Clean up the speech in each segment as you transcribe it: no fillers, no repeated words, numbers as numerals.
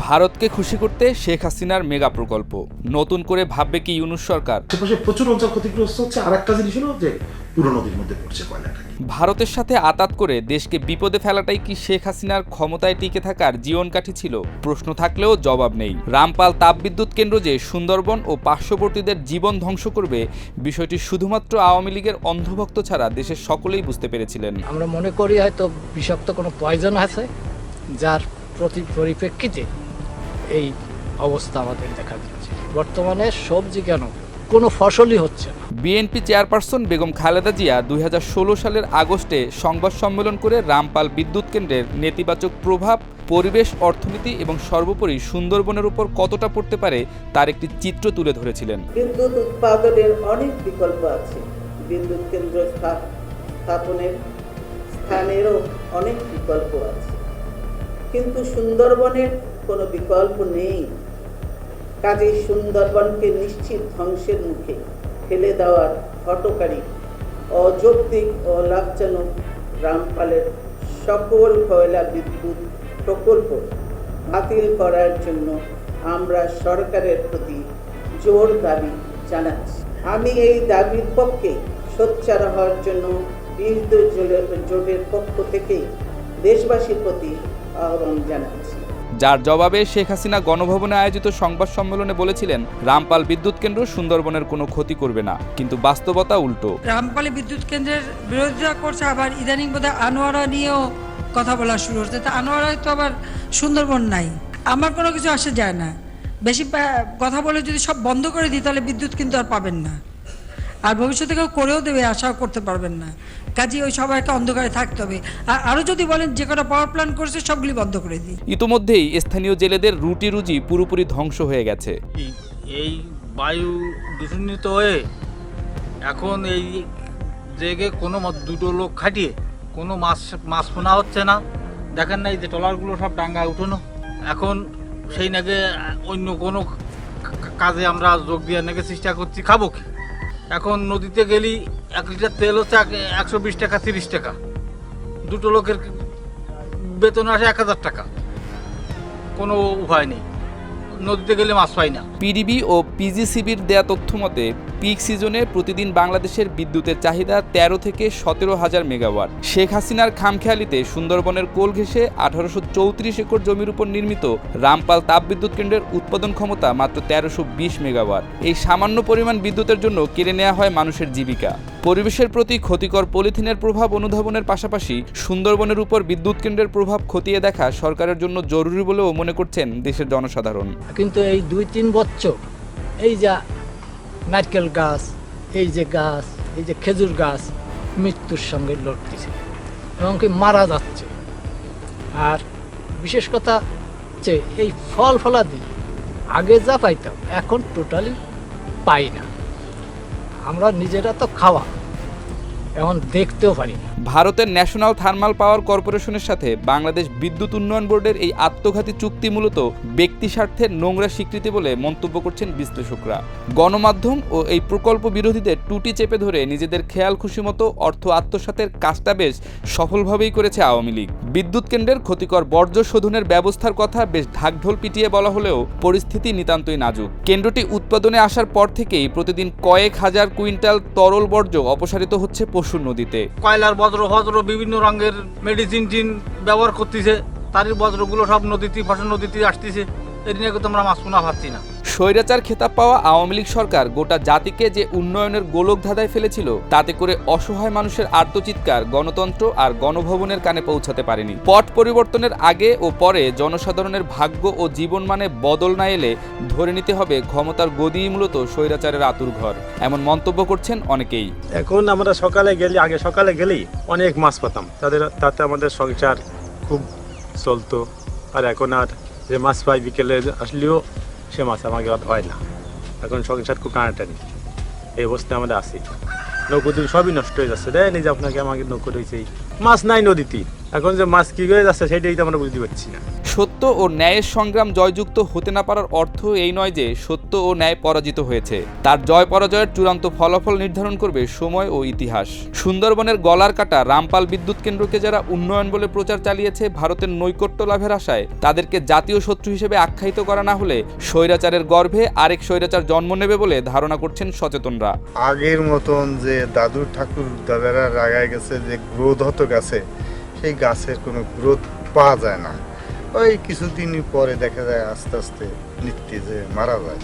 ভারতকে খুশি করতে শেখ হাসিনার মেগা প্রকল্প নতুন করে ভাববে কি ইউনূস সরকার? প্রচুর অঞ্চল ক্ষতিগ্রস্ত হচ্ছে। আর একটা জিনিস হলো যে পুরো নদীর মধ্যে পড়ছে কয়লাটা। ভারতের সাথে আতাত করে দেশকে বিপদে ফেলাটাই কি শেখ হাসিনার ক্ষমতায় টিকে থাকার জীবনকাঠি ছিল? প্রশ্ন থাকলেও জবাব নেই। রামপাল তাপবিদ্যুৎ কেন্দ্র যে সুন্দরবন ও পার্শ্ববর্তীদের জীবন ধ্বংস করবে, বিষয়টি শুধুমাত্র আওয়ামী লীগের অন্ধভক্ত ছাড়া দেশের সকলেই বুঝতে পেরেছিলেন। আমরা মনে করি হয়তো বিষাক্ত কোনো পয়জন আছে, যার পরিপ্রেক্ষিতে এই অবস্থা আমাদের দেখা দিচ্ছে। বর্তমানে সবজি কেন কোনো ফসলই হচ্ছে না। বিএনপি চেয়ারপারসন বেগম খালেদা জিয়া 2016 সালের আগস্টে সংবাদ সম্মেলন করে রামপাল বিদ্যুৎ কেন্দ্রের নেতিবাচক প্রভাব পরিবেশ, অর্থনীতি এবং সর্বোপরি সুন্দরবনের উপর কতটা পড়তে পারে তার একটি চিত্র তুলে ধরেছিলেন। বিদ্যুৎ উৎপাদনের অনেক বিকল্প আছে, বিদ্যুৎ কেন্দ্র স্থাপনের স্থানেরও অনেক বিকল্প আছে, কিন্তু সুন্দরবনের কোনো বিকল্প নেই। কাজেই সুন্দরবনকে নিশ্চিত ধ্বংসের মুখে ফেলে দেওয়ার হঠকারী, অযৌক্তিক ও লাভজনক রামপালের সকল কয়লা বিদ্যুৎ প্রকল্প বাতিল করার জন্য আমরা সরকারের প্রতি জোর দাবি জানাচ্ছি। আমি এই দাবির পক্ষে সোচ্চার হওয়ার জন্য বিদ্যুৎ জোটের পক্ষ থেকে দেশবাসীর প্রতি আহ্বান জানাচ্ছি। যার জবাবে শেখ হাসিনা গণভবনে আয়োজিত সংবাদ সম্মেলনে বলেছিলেন, রামপাল বিদ্যুৎ কেন্দ্র সুন্দরবনের কোনো ক্ষতি করবে না, কিন্তু বাস্তবতা উল্টো। রামপালে বিদ্যুৎ কেন্দ্রের বিরোধিতা করছে, আবার ইদানিং বোধহয় আনোয়ারা নিয়েও কথা বলা শুরু হচ্ছে। তা আনোয়ারায় তো আবার সুন্দরবন নাই। আমার কোনো কিছু আসে যায় না, বেশি কথা বলে যদি সব বন্ধ করে দিই তাহলে বিদ্যুৎ কিন্তু আর পাবেন না, আর ভবিষ্যতে কেউ করেও দেবে আশাও করতে পারবেন না। কাজে ওই সবাইকে অন্ধকারে থাকতে হবে। আর আরও যদি বলেন যে কটা পাওয়ার প্ল্যান্ট করেছে সবগুলি বন্ধ করে দিই। ইতোমধ্যেই স্থানীয় জেলেদের রুটি রুজি পুরোপুরি ধ্বংস হয়ে গেছে। এই বায়ু দূষণিত হয়ে এখন এই জায়গায় কোনো দুটো লোক খাটিয়ে কোনো মাছ পোনা হচ্ছে না। দেখেন না, এই যে ট্রলারগুলো সব ডাঙ্গায় উঠানো। এখন সেই নাকি অন্য কোনো কাজে আমরা যোগ দিয়ে নাকি চেষ্টা করছি, খাবো কি? এখন নদীতে গেলেই 1 লিটার তেল হচ্ছে 120 টাকা 30 টাকা, দুটো লোকের বেতন আসে 1000 টাকা। কোনো উপায় নেই, নদীতে গেলে মাছ পাই না। পিডিবি ও পিজিসিবির দেয়া তথ্য মতে পিক সিজনে প্রতিদিন বাংলাদেশের বিদ্যুতের চাহিদা 13 থেকে 17 হাজার মেগাওয়াট। শেখ হাসিনার খামখেয়ালিতে সুন্দরবনের কোল ঘেঁষে 1834 একর জমির উপর নির্মিত রামপাল তাপবিদ্যুৎ কেন্দ্রের উৎপাদন ক্ষমতা মাত্র 1320 মেগাওয়াট। এই সামান্য পরিমাণ বিদ্যুতের জন্য কেড়ে নেওয়া হয় মানুষের জীবিকা। পরিবেশের প্রতি ক্ষতিকর পলিথিনের প্রভাব অনুধাবনের পাশাপাশি সুন্দরবনের উপর বিদ্যুৎ কেন্দ্রের প্রভাব খতিয়ে দেখা সরকারের জন্য জরুরি বলেও মনে করছেন দেশের জনসাধারণ। কিন্তু এই 2-3 বছর এই যা নারকেল গাছ, এই যে গাছ, এই যে খেজুর গাছ মৃত্যুর সঙ্গে লড়তেছে এবং কি মারা যাচ্ছে। আর বিশেষ কথা হচ্ছে এই ফল ফলাদি আগে যা পাইতাম এখন টোটালি পাই না। আমরা নিজেরা তো খাওয়া, এখন দেখতেও পারি না। ভারতের ন্যাশনাল থার্মাল পাওয়ার কর্পোরেশনের সাথে বাংলাদেশ বিদ্যুৎ উন্নয়ন বোর্ডের এই আত্মঘাতী চুক্তি মূলত ব্যক্তি স্বার্থের নোংরা স্বীকৃতি বলে মন্তব্য করছেন বিশ্লেষকরা। গণমাধ্যম ও এই প্রকল্প বিরোধীদের টুটি চেপে ধরে নিজেদের খেয়াল খুশি মতো অর্থ আত্মসাতের কাজটা বেশ সফলভাবেই করেছে আওয়ামী লীগ। বিদ্যুৎ কেন্দ্রের ক্ষতিকর বর্জ্য শোধনের ব্যবস্থার কথা বেশ ঢাকঢোল পিটিয়ে বলা হলেও পরিস্থিতি নিতান্তই নাজুক। কেন্দ্রটি উৎপাদনে আসার পর থেকেই প্রতিদিন কয়েক হাজার কুইন্টাল তরল বর্জ্য অপসারিত হচ্ছে পশুর নদীতে। কয়লার বজ্র বিভিন্ন রঙের মেডিসিন টিন ব্যবহার করতেছে, তারই বজ্রগুলো সব নদীতে ফসল নদীতে আসতেছে। এর নিয়ে তো আমরা মাছ পোনা পাচ্ছি না। স্বৈরাচার খেতাব পাওয়া আওয়ামী লীগ সরকার গোটা জাতিকে যে উন্নয়নের গোলক ধাঁধায় ফেলেছিল, তাতে করে অসহায় মানুষের আর্তচিৎকার গণতন্ত্র আর গণভবনের কানে পৌঁছাতে পারেনি। পট পরিবর্তনের আগে ও পরে জনসাধারণের ভাগ্য ও জীবনমানে বদল না এলে ধরে নিতে হবে ক্ষমতার গদিই মূলত স্বৈরাচারের আতুরঘর, এমন মন্তব্য করছেন অনেকেই। এখন আমরা আগে সকালে গেলেই অনেক মাছ পেতাম, তাতে আমাদের সংসার খুব চলতো। আর এখন আর যে মাছ পাই বিকেলে আসলেও সে মাছ আমাকে হয় না। এখন সংসার খুব টানাটানি, এই অবস্থায় আমরা আছি। নৌকো দিয়ে সবই নষ্ট হয়ে যাচ্ছে। দেয় যে আপনাকে আমাকে নৌকো রয়েছে, মাছ নাই নদীতে। এখন যে মাছ কি হয়ে যাচ্ছে সেটাই তো আমরা বুঝতে পারছি না। সত্য ও ন্যায়ের সংগ্রাম জয়যুক্ত হতে না পারার অর্থ এই নয় যে সত্য ও ন্যায় পরাজিত হয়েছে। তার জয় পরাজয়ের চূড়ান্ত ফলাফল নির্ধারণ করবে সময় ও ইতিহাস। সুন্দরবনের গলার কাটা রামপাল বিদ্যুৎ কেন্দ্রকে যারা উন্নয়ন বলে প্রচার চালিয়েছে ভারতের নৈকট্য লাভের আশায়, তাদেরকে জাতীয় শত্রু হিসেবে আখ্যায়িত করা না হলে স্বৈরাচারের গর্ভে আরেক স্বৈরাচার জন্ম নেবে বলে ধারণা করছেন সচেতনরা। আগের মতন যে দাদু ঠাকুর দাদারা লাগায় গেছে যে গ্রোথ হতো গাছে, সেই গাছের কোনো গ্রোথ পাওয়া যায় না। ওই কিছুদিন পরে দেখা যায় আস্তে আস্তে নিত্যে যে মারা যায়।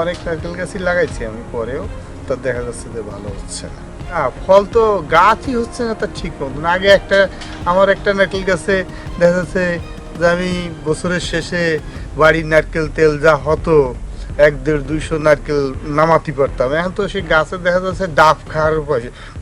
অনেক নারকেল গাছই লাগাইছি আমি, পরেও তা দেখা যাচ্ছে যে ভালো হচ্ছে না। ফল তো গাছই হচ্ছে না তার ঠিক মতন। আগে আমার একটা নারকেল গাছে দেখা যাচ্ছে যে আমি বছরের শেষে বাড়ির নারকেল তেল যা হতো 1-1.5-200 নারকেল নামাতে পারতাম। এখন তো সেই গাছে দেখা যাচ্ছে ডাব খাওয়ার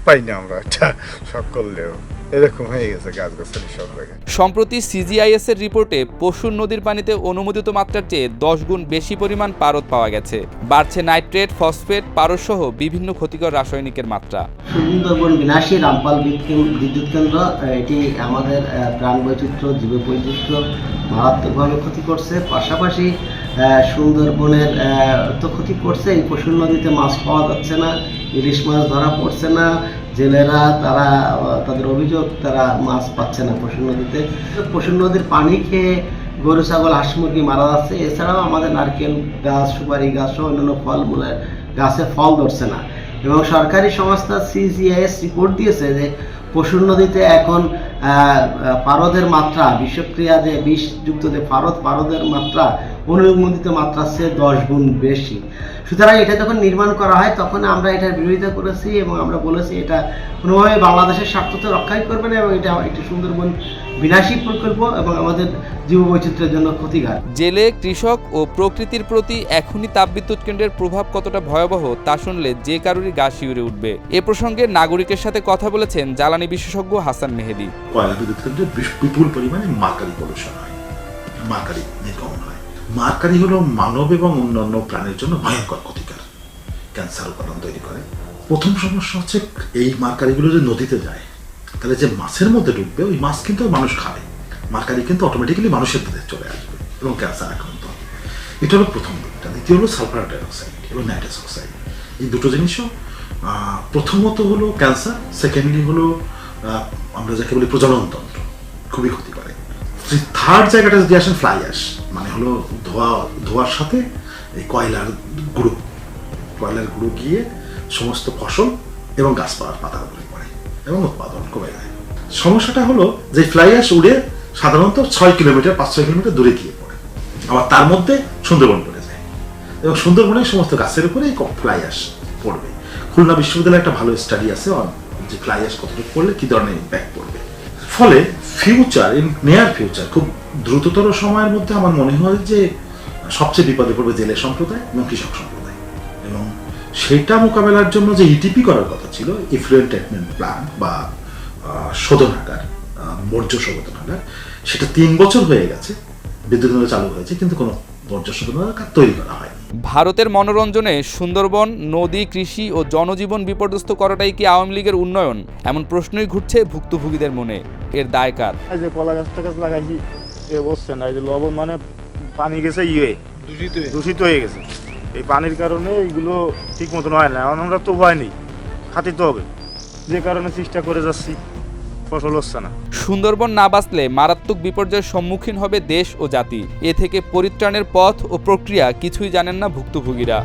পাই না আমরা, একটা শখ করলেও। এরকম হয়ে গেছে গাছগাছালি সব জায়গায়। সম্প্রতি সিজিআইএস এর রিপোর্টে পশুর নদীর পানিতে অনুমোদিত মাত্রার চেয়ে 10 গুণ বেশি পরিমাণ পারদ পাওয়া গেছে। বাড়ছে নাইট্রেট, ফসফেট, পারদ সহ বিভিন্ন ক্ষতিকর রাসায়নিকের মাত্রা। সুন্দরবন বিনাশী রামপাল বিদ্যুৎ কেন্দ্র এটি আমাদের প্রাণ বৈচিত্র্য, জীব বৈচিত্র্য মারাত্মকভাবে ক্ষতি করছে। পাশাপাশি সুন্দরবনের তো ক্ষতি করছে, এই পশুর নদীতে মাছ পাওয়া যাচ্ছে না, ইলিশ মাছ ধরা পড়ছে না। জেলেরা তাদের অভিযোগ তারা মাছ পাচ্ছে না পশুর নদীতে। পশুর নদীর পানি খেয়ে গরু, ছাগল, হাঁস, মুরগি মারা যাচ্ছে। এছাড়াও আমাদের নারকেল গাছ, সুপারি গাছ সহ অন্যান্য ফলমূলের গাছে ফল ধরছে না। এবং সরকারি সংস্থা সিজিআইএস রিপোর্ট দিয়েছে যে পশুর নদীতে এখন পারদের মাত্রা, বিষক্রিয়া যে বিষযুক্ত যে পারদের মাত্রা অনুমোদিত মাত্রার চেয়ে 10 গুণ বেশি। সুতরাং এটা যখন নির্মাণ করা হয় তখন আমরা এটার বিরোধিতা করেছি এবং আমরা বলেছি এটা কোনোভাবে বাংলাদেশের স্বার্থ তো রক্ষাই করবে না এবং এটা একটি সুন্দরবন বিনাশী প্রকল্প এবং আমাদের জীববৈচিত্র্যের জন্য ক্ষতিকর। জেলে, কৃষক ও প্রকৃতির প্রতি এখনই তাপবিদ্যুৎ কেন্দ্রের প্রভাব কতটা ভয়াবহ তা শুনলে যে কারোরই গা শিউরে উঠবে। এ প্রসঙ্গে নাগরিকের সাথে কথা বলেছেন জ্বালানি বিশেষজ্ঞ হাসান মেহেদি। কয়লা বিদ্যুৎ কেন্দ্রে বিপুল পরিমাণে মার্কারি পলিউশন হয়, মার্কারি নির্গমন হয়। মার্কারি হলো মানব এবং অন্যান্য প্রাণীর জন্য ভয়ঙ্কর ক্ষতিকর, ক্যান্সার উপাদান তৈরি করে। প্রথম সমস্যা হচ্ছে এই মার্কারিগুলো যে নদীতে যায় তাহলে যে মাছের মধ্যে ঢুকবে ওই মাছ কিন্তু মানুষ খাবে, মার্কারি কিন্তু অটোমেটিক্যালি মানুষের দেহে চলে আসবে এবং ক্যান্সার আক্রান্ত হবে। এটা হলো প্রথম দিকটা। দ্বিতীয় হলো সালফার ডাইঅক্সাইড এবং নাইট্রাস অক্সাইড। এই দুটো জিনিসও প্রথমত হলো ক্যান্সার, সেকেন্ডলি হলো আমরা যাকে বলি প্রজননতন্ত্র, খুবই ক্ষতি করে। থার্ড জায়গাটা যদি আসেন ফ্লাই অ্যাশ, মানে হলো ধোয়ার সাথে এই কয়লার গুঁড়ো গিয়ে সমস্ত ফসল এবং গাছপালার পাতার উপরে পড়ে এবং উৎপাদন কমে যায়। সমস্যাটা হলো যে ফ্লাই অ্যাশ উড়ে সাধারণত 5-6 কিলোমিটার দূরে গিয়ে পড়ে, আবার তার মধ্যে সুন্দরবন পড়ে যায় এবং সুন্দরবনের সমস্ত গাছের উপরে ফ্লাই অ্যাশ পড়বে। খুলনা বিশ্ববিদ্যালয়ে একটা ভালো স্টাডি আছে যে ফ্লাই অ্যাশ কতটুকু পড়লে কি ধরনের ইম্প্যাক্ট পড়বে। ফলে নিয়ার ফিউচার খুব দ্রুততর সময়ের মধ্যে আমার মনে হয় যে সবচেয়ে বিপদে পড়বে জেলে সম্প্রদায় এবং কৃষক সম্প্রদায়। এবং সেটা মোকাবেলার জন্য যে ইটিপি করার কথা ছিল, ইফ্লুয়েন্ট ট্রিটমেন্ট প্ল্যান্ট বা শোধনাগার, বর্জ্য শোধনাগার, সেটা 3 বছর হয়ে গেছে বিদ্যুৎ কেন্দ্র চালু হয়েছে, কিন্তু কোনো বর্জ্য শোধনাগার তৈরি করা হয়নি। ভারতের মনোরঞ্জনে সুন্দরবন, নদী, কৃষি ও জনজীবন বিপর্যস্ত করাটাই কি আওয়ামী লীগের উন্নয়ন? এমন প্রশ্নই ঘুরছে ভুক্তভোগীদের মনে। এর দায় কার? এই যে কলা গাছ লাগাইছি এ বসছে না, এই যে লবণ মানে পানি গেছে দূষিত হয়ে গেছে। এই পানির কারণে এইগুলো ঠিক মতন হয় না। এখন আমরা তো উপায় নেই, খাতে তো হবে, যে কারণে চেষ্টা করে যাচ্ছি, ফসল হচ্ছে না। সুন্দরবন না বাঁচলে মারাত্মক বিপর্যয়ের সম্মুখীন হবে দেশ ও জাতি। এ থেকে পরিত্রাণের পথ ও প্রক্রিয়া কিছুই জানেন না ভুক্তভোগীরা।